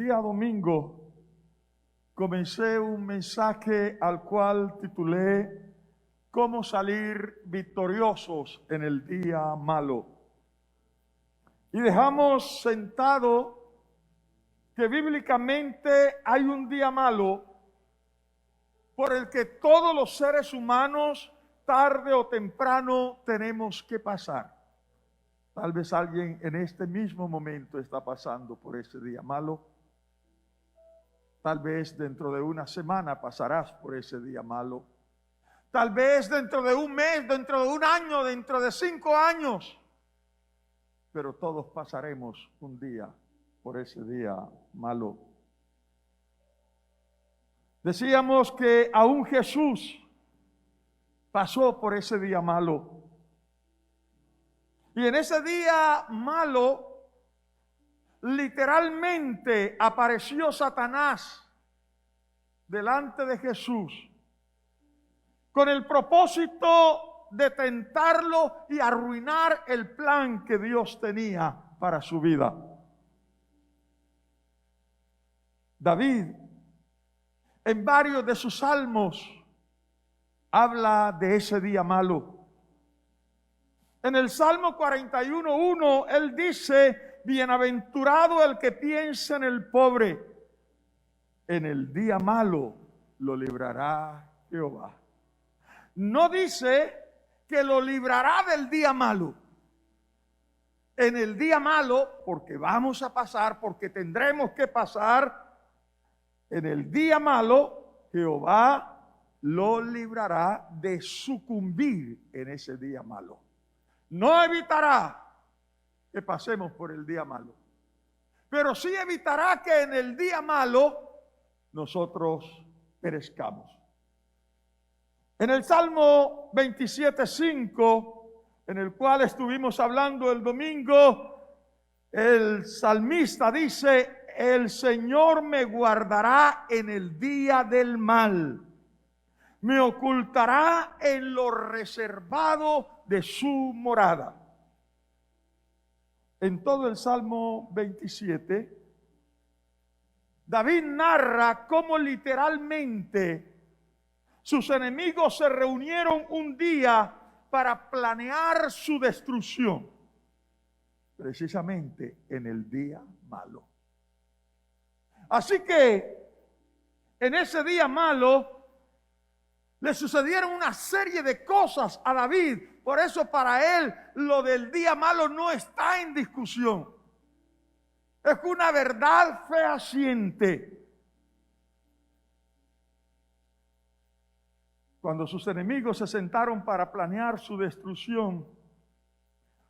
día domingo comencé un mensaje al cual titulé ¿Cómo salir victoriosos en el día malo? Y dejamos sentado que bíblicamente hay un día malo por el que todos los seres humanos, tarde o temprano, tenemos que pasar. Tal vez alguien en este mismo momento está pasando por ese día malo. Tal vez dentro de una semana pasarás por ese día malo. Tal vez dentro de un mes, dentro de un año, dentro de 5 años. Pero todos pasaremos un día por ese día malo. Decíamos que aún Jesús pasó por ese día malo. Y en ese día malo, literalmente apareció Satanás delante de Jesús con el propósito de tentarlo y arruinar el plan que Dios tenía para su vida. David, en varios de sus salmos, habla de ese día malo. En el Salmo 41:1, él dice: bienaventurado el que piensa en el pobre, en el día malo lo librará Jehová. No dice que lo librará del día malo. En el día malo, porque vamos a pasar, porque tendremos que pasar, en el día malo Jehová lo librará de sucumbir en ese día malo. No evitará que pasemos por el día malo, pero sí evitará que en el día malo nosotros perezcamos. En el Salmo 27:5, en el cual estuvimos hablando el domingo, el salmista dice: el Señor me guardará en el día del mal, me ocultará en lo reservado de su morada. En todo el Salmo 27, David narra cómo literalmente sus enemigos se reunieron un día para planear su destrucción, precisamente en el día malo. Así que en ese día malo le sucedieron una serie de cosas a David. Por eso para él lo del día malo no está en discusión. Es una verdad fehaciente. Cuando sus enemigos se sentaron para planear su destrucción,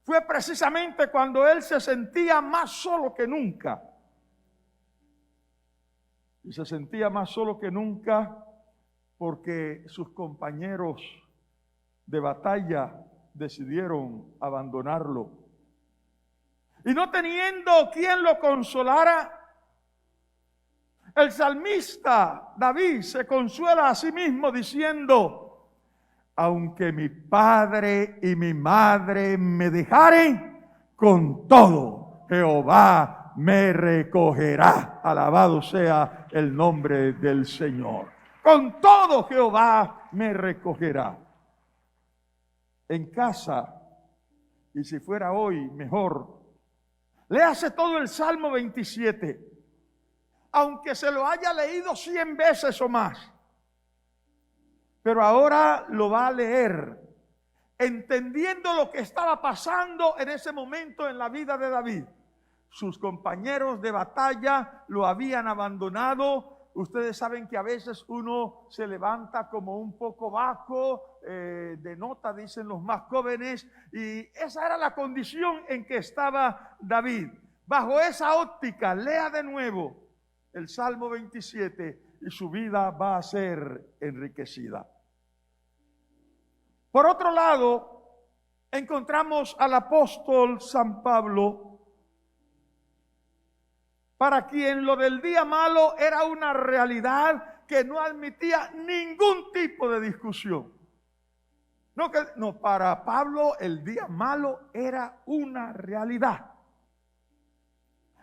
fue precisamente cuando él se sentía más solo que nunca. Y se sentía más solo que nunca porque sus compañeros de batalla decidieron abandonarlo. Y no teniendo quien lo consolara, el salmista David se consuela a sí mismo diciendo: aunque mi padre y mi madre me dejaren, con todo Jehová me recogerá. Alabado sea el nombre del Señor. Con todo Jehová me recogerá. En casa, y si fuera hoy mejor, léase todo el Salmo 27, aunque se lo haya leído 100 veces o más. Pero ahora lo va a leer, entendiendo lo que estaba pasando en ese momento en la vida de David. Sus compañeros de batalla lo habían abandonado. Ustedes saben que a veces uno se levanta como un poco bajo, de nota, dicen los más jóvenes, y esa era la condición en que estaba David. Bajo esa óptica, lea de nuevo el Salmo 27 y su vida va a ser enriquecida. Por otro lado, encontramos al apóstol San Pablo, para quien lo del día malo era una realidad que no admitía ningún tipo de discusión. No, para Pablo el día malo era una realidad.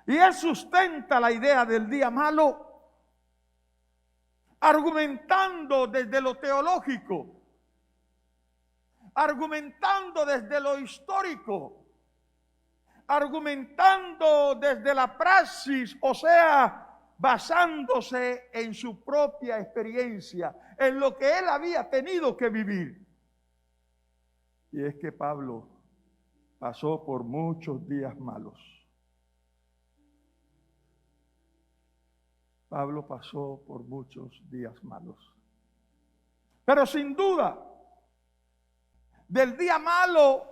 Y él sustenta la idea del día malo, argumentando desde lo teológico, argumentando desde lo histórico, argumentando desde la praxis, o sea, basándose en su propia experiencia, en lo que él había tenido que vivir. Y es que Pablo pasó por muchos días malos. Pablo pasó por muchos días malos. Pero sin duda, del día malo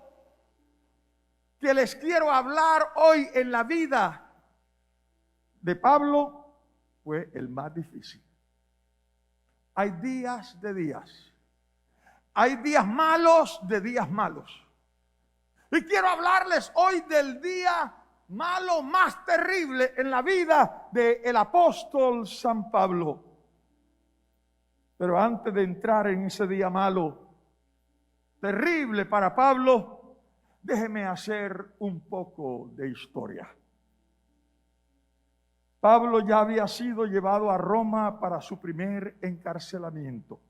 que les quiero hablar hoy en la vida de Pablo, fue el más difícil. Hay días de días. Hay días malos de días malos. Y quiero hablarles hoy del día malo más terrible en la vida del apóstol San Pablo. Pero antes de entrar en ese día malo, terrible para Pablo, déjeme hacer un poco de historia. Pablo ya había sido llevado a Roma para su primer encarcelamiento.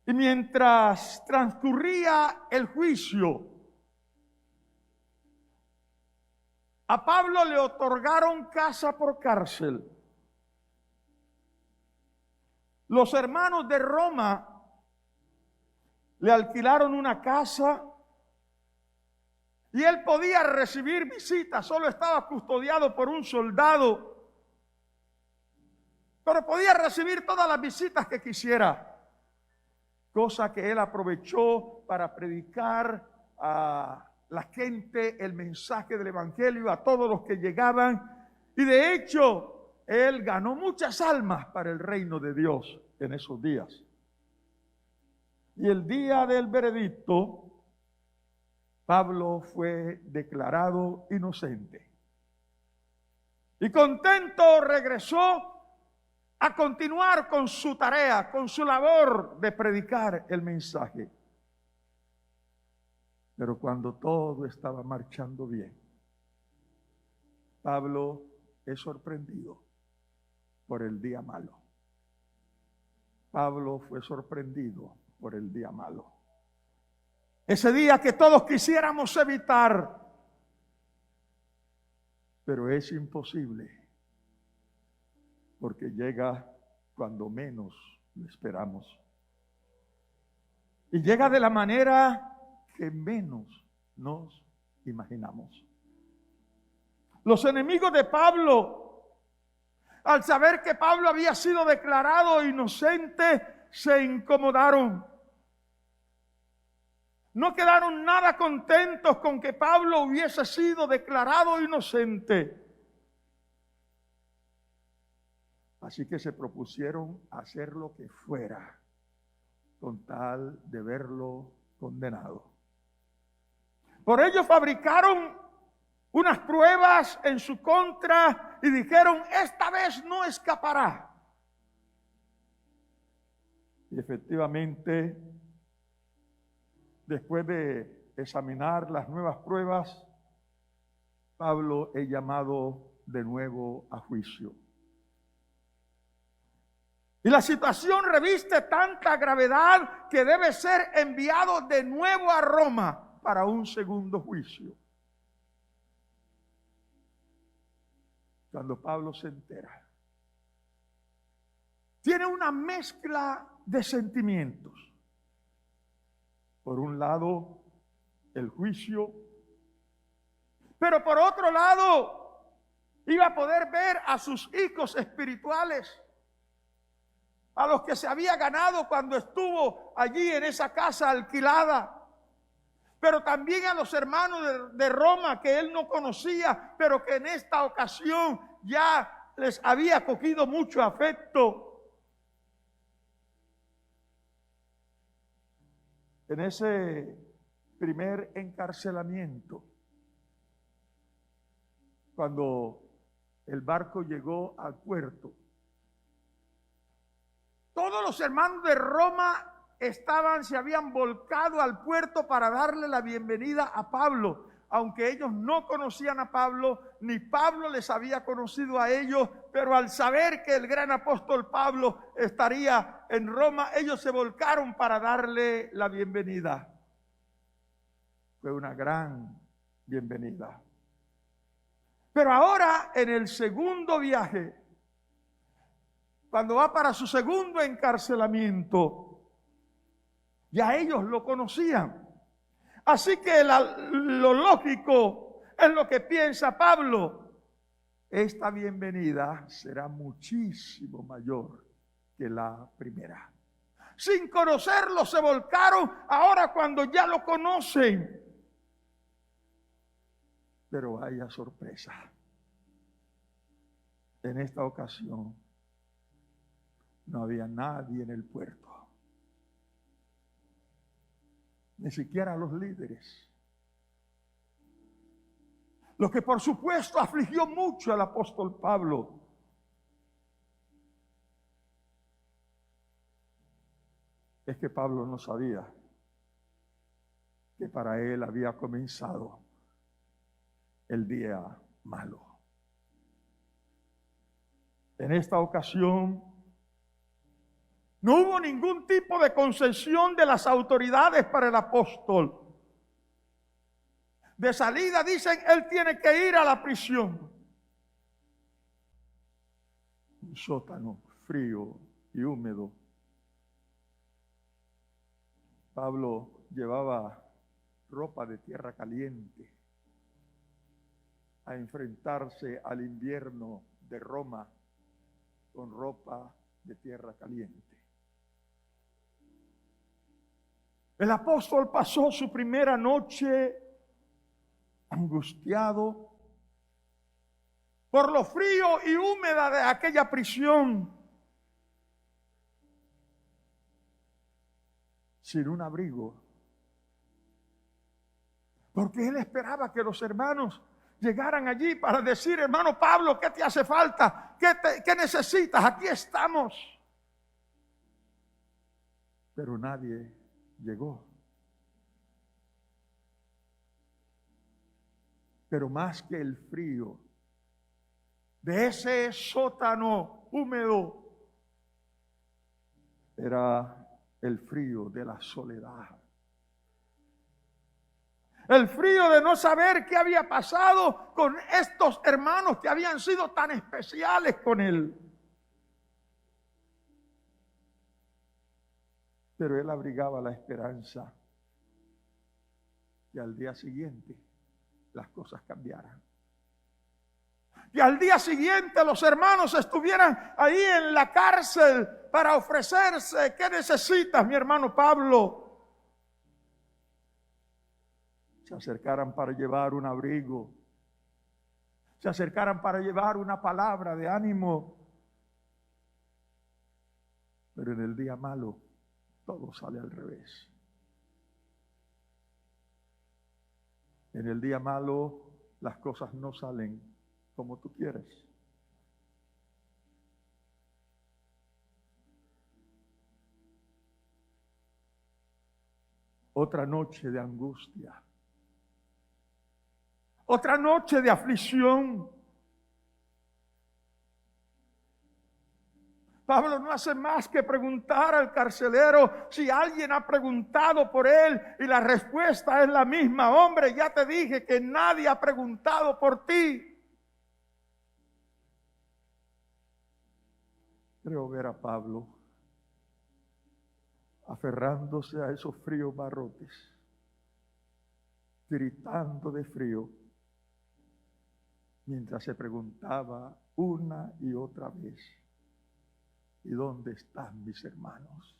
Y mientras transcurría el juicio, a Pablo le otorgaron casa por cárcel. Los hermanos de Roma le alquilaron una casa y él podía recibir visitas, solo estaba custodiado por un soldado, pero podía recibir todas las visitas que quisiera, cosa que él aprovechó para predicar a la gente el mensaje del evangelio, a todos los que llegaban, y de hecho él ganó muchas almas para el reino de Dios en esos días. Y el día del veredicto, Pablo fue declarado inocente. Y contento regresó a continuar con su tarea, con su labor de predicar el mensaje. Pero cuando todo estaba marchando bien, Pablo es sorprendido por el día malo. Pablo fue sorprendido por el día malo. Ese día que todos quisiéramos evitar, pero es imposible, porque llega cuando menos lo esperamos. Y llega de la manera que menos nos imaginamos. Los enemigos de Pablo, al saber que Pablo había sido declarado inocente, se incomodaron. No quedaron nada contentos con que Pablo hubiese sido declarado inocente. Así que se propusieron hacer lo que fuera con tal de verlo condenado. Por ello fabricaron unas pruebas en su contra y dijeron: esta vez no escapará. Y efectivamente, después de examinar las nuevas pruebas, Pablo es llamado de nuevo a juicio. Y la situación reviste tanta gravedad que debe ser enviado de nuevo a Roma para un segundo juicio. Cuando Pablo se entera, tiene una mezcla de sentimientos. Por un lado, el juicio, pero por otro lado, iba a poder ver a sus hijos espirituales, a los que se había ganado cuando estuvo allí en esa casa alquilada, pero también a los hermanos de Roma que él no conocía, pero que en esta ocasión ya les había cogido mucho afecto. En ese primer encarcelamiento, cuando el barco llegó al puerto, todos los hermanos de Roma se habían volcado al puerto para darle la bienvenida a Pablo. aunque ellos no conocían a Pablo, ni Pablo les había conocido a ellos, pero al saber que el gran apóstol Pablo estaría en Roma, ellos se volcaron para darle la bienvenida. Fue una gran bienvenida. Pero ahora, en el segundo viaje, cuando va para su segundo encarcelamiento, ya ellos lo conocían. Así que lo lógico es lo que piensa Pablo. Esta bienvenida será muchísimo mayor que la primera. Sin conocerlo se volcaron, ahora cuando ya lo conocen. Pero vaya sorpresa. En esta ocasión no había nadie en el puerto. Ni siquiera los líderes. Lo que por supuesto afligió mucho al apóstol Pablo. Es que Pablo no sabía que para él había comenzado el día malo. En esta ocasión no hubo ningún tipo de concesión de las autoridades para el apóstol. De salida dicen, él tiene que ir a la prisión. Un sótano frío y húmedo. Pablo llevaba ropa de tierra caliente a enfrentarse al invierno de Roma con ropa de tierra caliente. El apóstol pasó su primera noche angustiado por lo frío y húmeda de aquella prisión, sin un abrigo, porque él esperaba que los hermanos llegaran allí para decir, hermano Pablo, ¿qué te hace falta? ¿Qué necesitas? Aquí estamos. Pero nadie llegó. Pero más que el frío de ese sótano húmedo, era el frío de la soledad. El frío de no saber qué había pasado con estos hermanos que habían sido tan especiales con él. Pero él abrigaba la esperanza que al día siguiente las cosas cambiaran. Y al día siguiente los hermanos estuvieran ahí en la cárcel para ofrecerse. ¿Qué necesitas, mi hermano Pablo? Se acercaran para llevar un abrigo. Se acercaran para llevar una palabra de ánimo. Pero en el día malo todo sale al revés. En el día malo las cosas no salen como tú quieres. Otra noche de angustia. Otra noche de aflicción. Pablo no hace más que preguntar al carcelero si alguien ha preguntado por él, y la respuesta es la misma. Hombre, ya te dije que nadie ha preguntado por ti. Creo ver a Pablo aferrándose a esos fríos barrotes, gritando de frío, mientras se preguntaba una y otra vez, ¿y dónde están mis hermanos?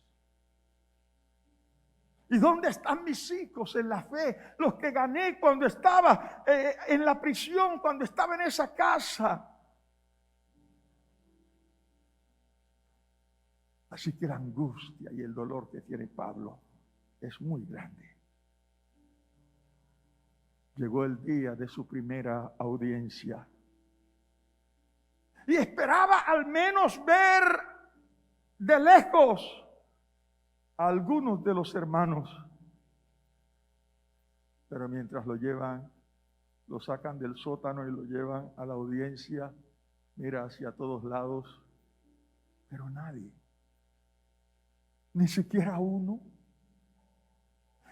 ¿Y dónde están mis hijos en la fe? Los que gané cuando estaba en la prisión, cuando estaba en esa casa. Así que la angustia y el dolor que tiene Pablo es muy grande. Llegó el día de su primera audiencia y esperaba al menos ver de lejos a algunos de los hermanos. Pero mientras lo llevan lo sacan del sótano y lo llevan a la audiencia, mira hacia todos lados, pero nadie, ni siquiera uno,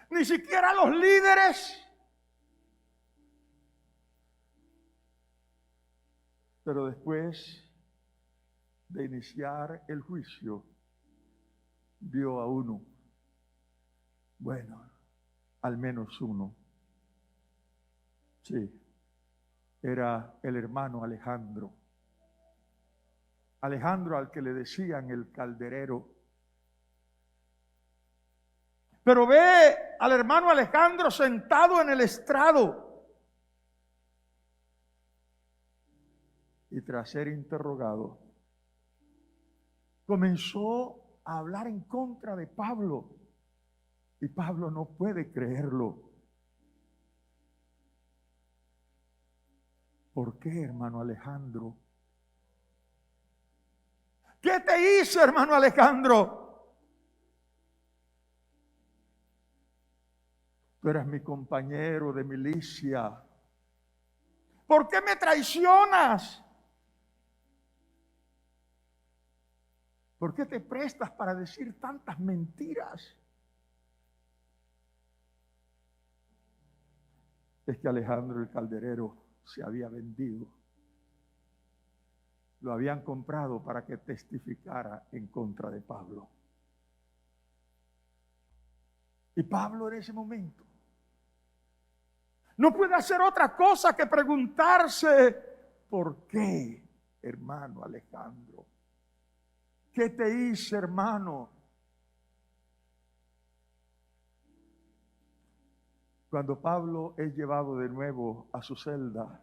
ni siquiera los líderes. Pero después de iniciar el juicio, vio a uno, bueno, al menos uno. Sí, era el hermano Alejandro. Alejandro, al que le decían el calderero. Pero ve al hermano Alejandro sentado en el estrado. Y tras ser interrogado, comenzó a hablar en contra de Pablo. Y Pablo no puede creerlo. ¿Por qué, hermano Alejandro? ¿Qué te hizo, hermano Alejandro? Tú eras mi compañero de milicia. ¿Por qué me traicionas? ¿Por qué te prestas para decir tantas mentiras? Es que Alejandro el calderero se había vendido. Lo habían comprado para que testificara en contra de Pablo. Y Pablo en ese momento no puede hacer otra cosa que preguntarse, ¿por qué, hermano Alejandro? ¿Qué te hice, hermano? Cuando Pablo es llevado de nuevo a su celda,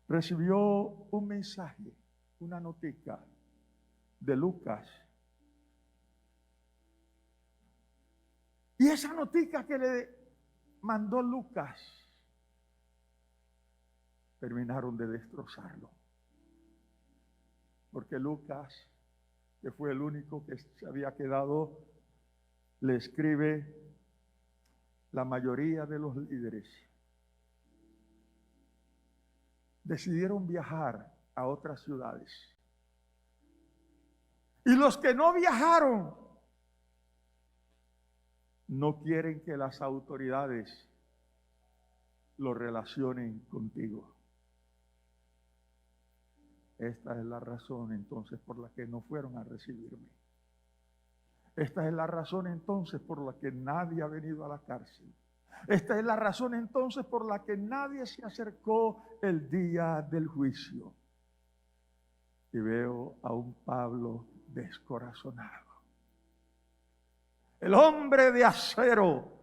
recibió un mensaje, una notica de Lucas. Y esa notica que le mandó Lucas, terminaron de destrozarlo. Porque Lucas, que fue el único que se había quedado, le escribe: la mayoría de los líderes decidieron viajar a otras ciudades. Y los que no viajaron no quieren que las autoridades lo relacionen contigo. Esta es la razón entonces por la que no fueron a recibirme. Esta es la razón entonces por la que nadie ha venido a la cárcel. Esta es la razón entonces por la que nadie se acercó el día del juicio. Y veo a un Pablo descorazonado. El hombre de acero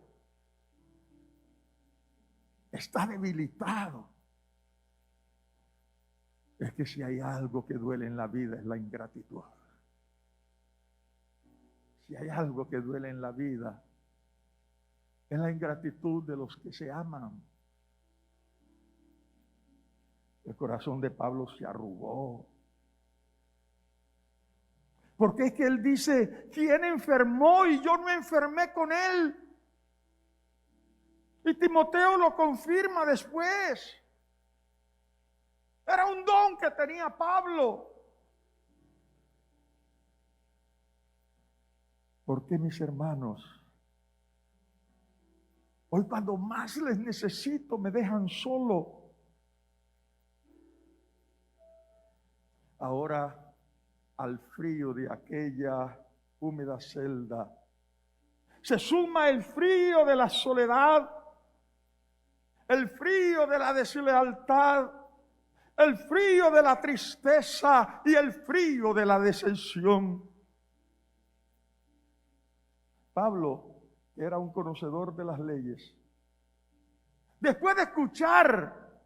está debilitado. Es que si hay algo que duele en la vida es la ingratitud. Si hay algo que duele en la vida es la ingratitud de los que se aman. El corazón de Pablo se arrugó. Porque es que él dice, ¿quién enfermó y yo no enfermé con él? Y Timoteo lo confirma después. Era un don que tenía Pablo. ¿Por qué, mis hermanos? Hoy cuando más les necesito me dejan solo. Ahora al frío de aquella húmeda celda se suma el frío de la soledad, el frío de la deslealtad, el frío de la tristeza y el frío de la decepción. Pablo era un conocedor de las leyes. Después de escuchar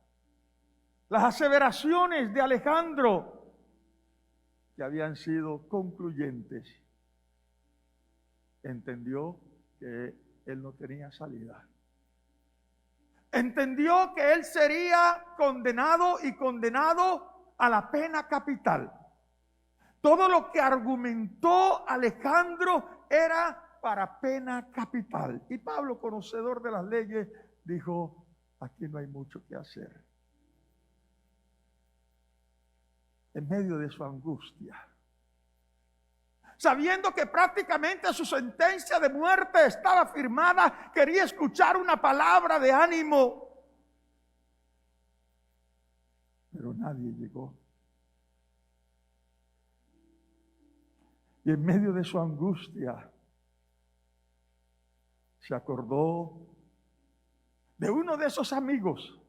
las aseveraciones de Alejandro, que habían sido concluyentes, entendió que él no tenía salida. Entendió que él sería condenado y condenado a la pena capital. Todo lo que argumentó Alejandro era para pena capital. Y Pablo, conocedor de las leyes, dijo, aquí no hay mucho que hacer. En medio de su angustia, sabiendo que prácticamente su sentencia de muerte estaba firmada, quería escuchar una palabra de ánimo. Pero nadie llegó. Y en medio de su angustia, se acordó de uno de esos amigos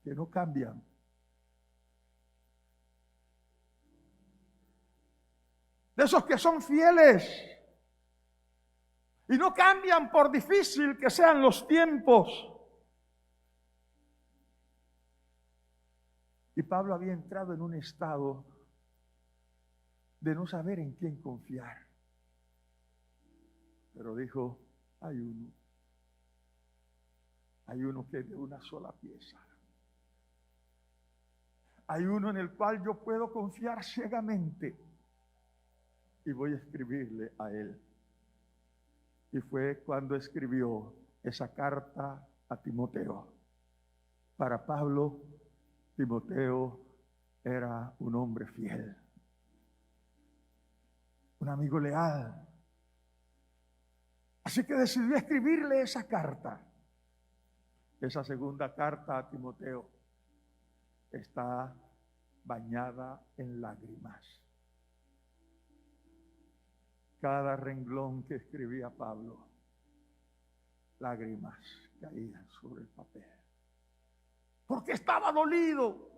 que no cambian. De esos que son fieles y no cambian por difícil que sean los tiempos. Y Pablo había entrado en un estado de no saber en quién confiar. Pero dijo, hay uno que es de una sola pieza. Hay uno en el cual yo puedo confiar ciegamente. Y voy a escribirle a él. Y fue cuando escribió esa carta a Timoteo. Para Pablo, Timoteo era un hombre fiel, un amigo leal. Así que decidió escribirle esa carta. Esa segunda carta a Timoteo está bañada en lágrimas. Cada renglón que escribía Pablo, lágrimas caían sobre el papel. Porque estaba dolido.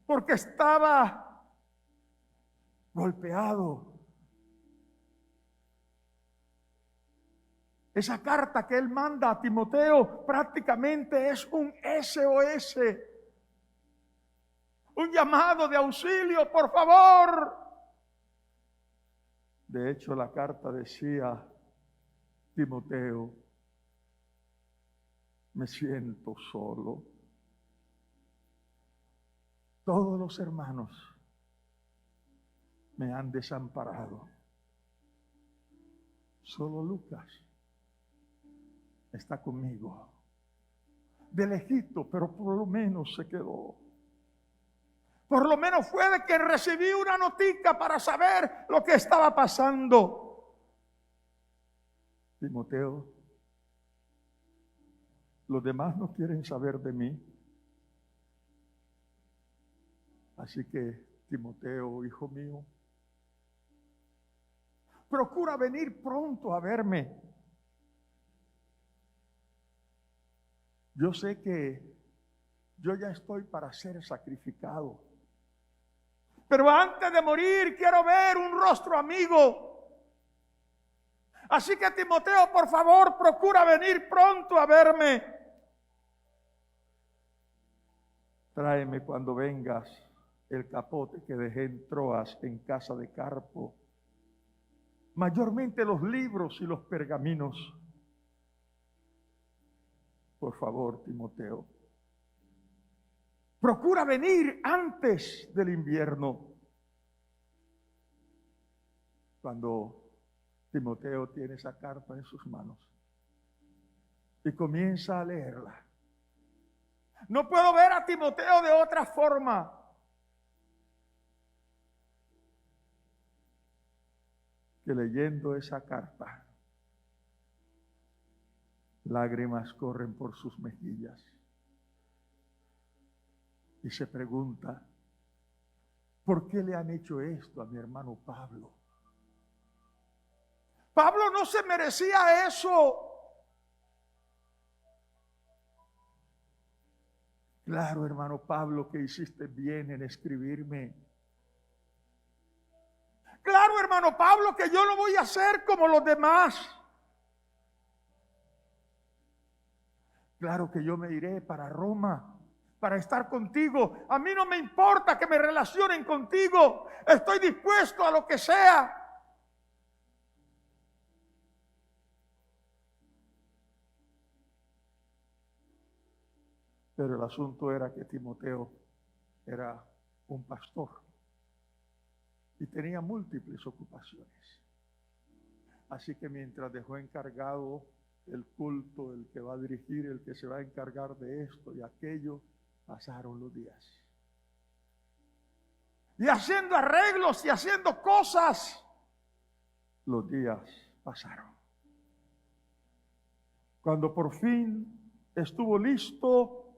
Porque estaba golpeado. Esa carta que él manda a Timoteo prácticamente es un SOS. Un llamado de auxilio, por favor. De hecho, la carta decía, Timoteo, me siento solo. Todos los hermanos me han desamparado. Solo Lucas está conmigo. De lejito, pero por lo menos se quedó. Por lo menos fue de que recibí una notica para saber lo que estaba pasando. Timoteo, los demás no quieren saber de mí. Así que, Timoteo, hijo mío, procura venir pronto a verme. Yo sé que yo ya estoy para ser sacrificado. Pero antes de morir quiero ver un rostro amigo. Así que Timoteo, por favor, procura venir pronto a verme. Tráeme cuando vengas el capote que dejé en Troas en casa de Carpo. Mayormente los libros y los pergaminos. Por favor, Timoteo. Procura venir antes del invierno. Cuando Timoteo tiene esa carta en sus manos y comienza a leerla. No puedo ver a Timoteo de otra forma. Que leyendo esa carta, lágrimas corren por sus mejillas. Y se pregunta, ¿por qué le han hecho esto a mi hermano Pablo? Pablo no se merecía eso. Claro, hermano Pablo, que hiciste bien en escribirme. Claro, hermano Pablo, que yo no voy a ser como los demás. Claro que yo me iré para Roma para estar contigo. A mí no me importa que me relacionen contigo. Estoy dispuesto a lo que sea. Pero el asunto era que Timoteo era un pastor y tenía múltiples ocupaciones. Así que mientras dejó encargado el culto, el que va a dirigir, el que se va a encargar de esto y aquello, pasaron los días. Y haciendo arreglos y haciendo cosas, los días pasaron. Cuando por fin estuvo listo,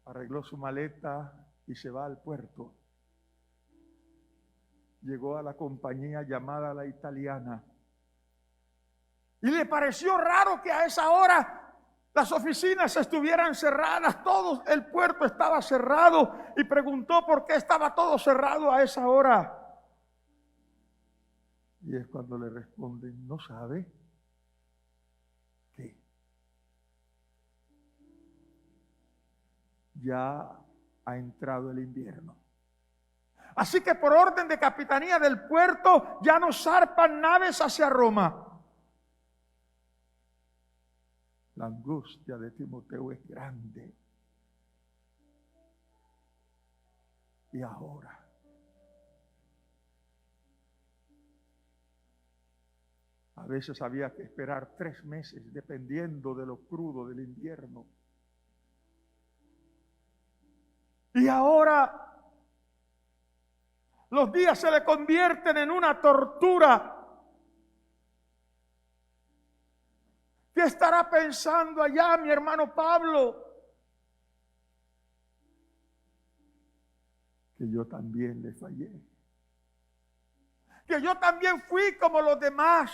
arregló su maleta y se va al puerto. Llegó a la compañía llamada La Italiana. Y le pareció raro que a esa hora las oficinas estuvieran cerradas, todo el puerto estaba cerrado, y preguntó por qué estaba todo cerrado a esa hora. Y es cuando le responden, ¿no sabe qué? Ya ha entrado el invierno. Así que por orden de capitanía del puerto ya no zarpan naves hacia Roma. La angustia de Timoteo es grande. Y ahora, a veces había que esperar 3 meses, dependiendo de lo crudo del invierno. Y ahora los días se le convierten en una tortura. ¿Qué estará pensando allá mi hermano Pablo? Que yo también le fallé. Que yo también fui como los demás.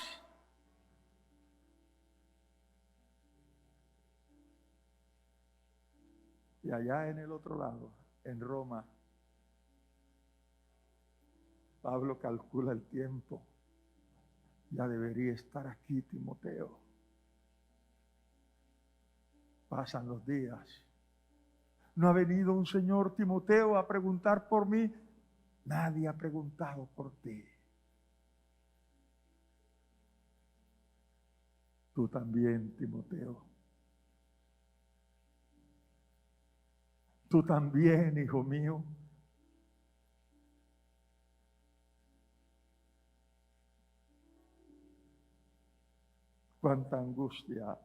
Y allá en el otro lado, en Roma, Pablo calcula el tiempo. Ya debería estar aquí Timoteo. Pasan los días. ¿No ha venido un señor Timoteo a preguntar por mí? Nadie ha preguntado por ti. Tú también, Timoteo. Tú también, hijo mío. Cuánta angustia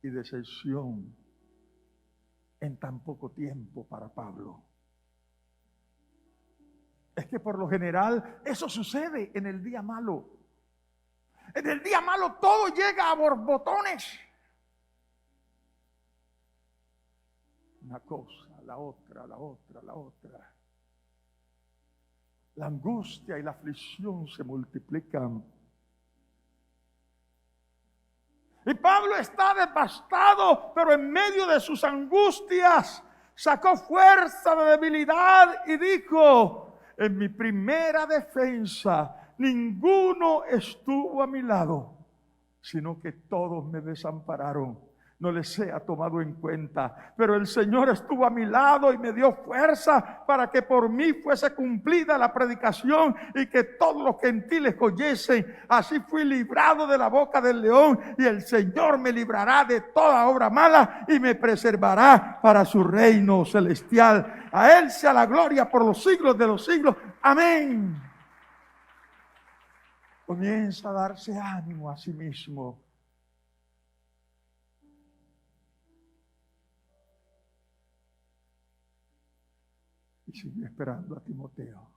y decepción en tan poco tiempo para Pablo. Es que por lo general eso sucede en el día malo. En el día malo todo llega a borbotones. Una cosa, la otra, la otra, la otra. La angustia y la aflicción se multiplican. Y Pablo está devastado, pero en medio de sus angustias sacó fuerza de debilidad y dijo: en mi primera defensa ninguno estuvo a mi lado, sino que todos me desampararon. No les sea tomado en cuenta, pero el Señor estuvo a mi lado y me dio fuerza para que por mí fuese cumplida la predicación y que todos los gentiles oyesen. Así fui librado de la boca del león, y el Señor me librará de toda obra mala y me preservará para su reino celestial. A Él sea la gloria por los siglos de los siglos. Amén. Comienza a darse ánimo a sí mismo. Y siguió esperando a Timoteo.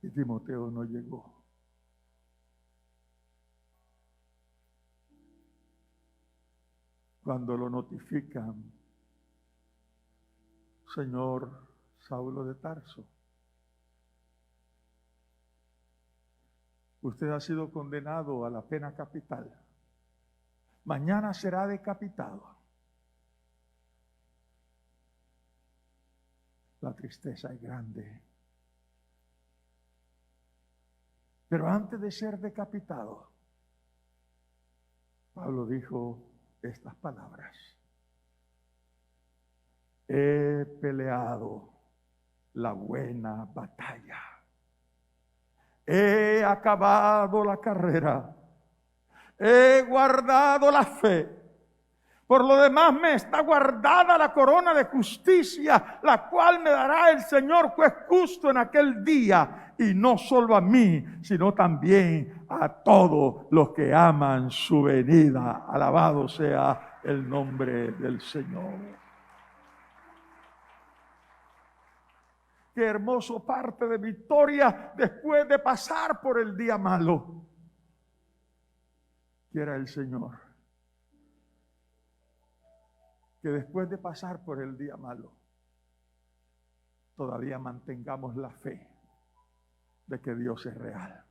Y Timoteo no llegó. Cuando lo notifican: señor Saulo de Tarso, usted ha sido condenado a la pena capital. Mañana será decapitado. La tristeza es grande. Pero antes de ser decapitado, Pablo dijo estas palabras: he peleado la buena batalla, he acabado la carrera, he guardado la fe. Por lo demás me está guardada la corona de justicia, la cual me dará el Señor juez justo en aquel día, y no solo a mí, sino también a todos los que aman su venida. Alabado sea el nombre del Señor. Qué hermoso parte de victoria después de pasar por el día malo. Quiera el Señor que después de pasar por el día malo, todavía mantengamos la fe de que Dios es real.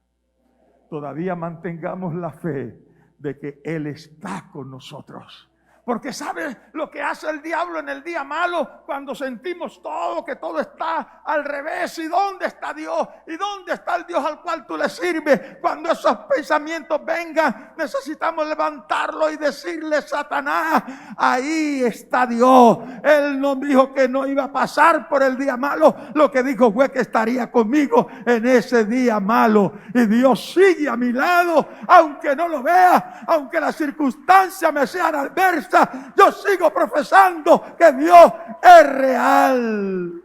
Todavía mantengamos la fe de que Él está con nosotros. Porque ¿sabes lo que hace el diablo en el día malo? Cuando sentimos que todo está al revés. ¿Y dónde está Dios? ¿Y dónde está el Dios al cual tú le sirves? Cuando esos pensamientos vengan, necesitamos levantarlo y decirle: Satanás, ahí está Dios. Él nos dijo que no iba a pasar por el día malo. Lo que dijo fue que estaría conmigo en ese día malo. Y Dios sigue a mi lado, aunque no lo vea, aunque las circunstancias me sean adversas. Yo sigo profesando que Dios es real.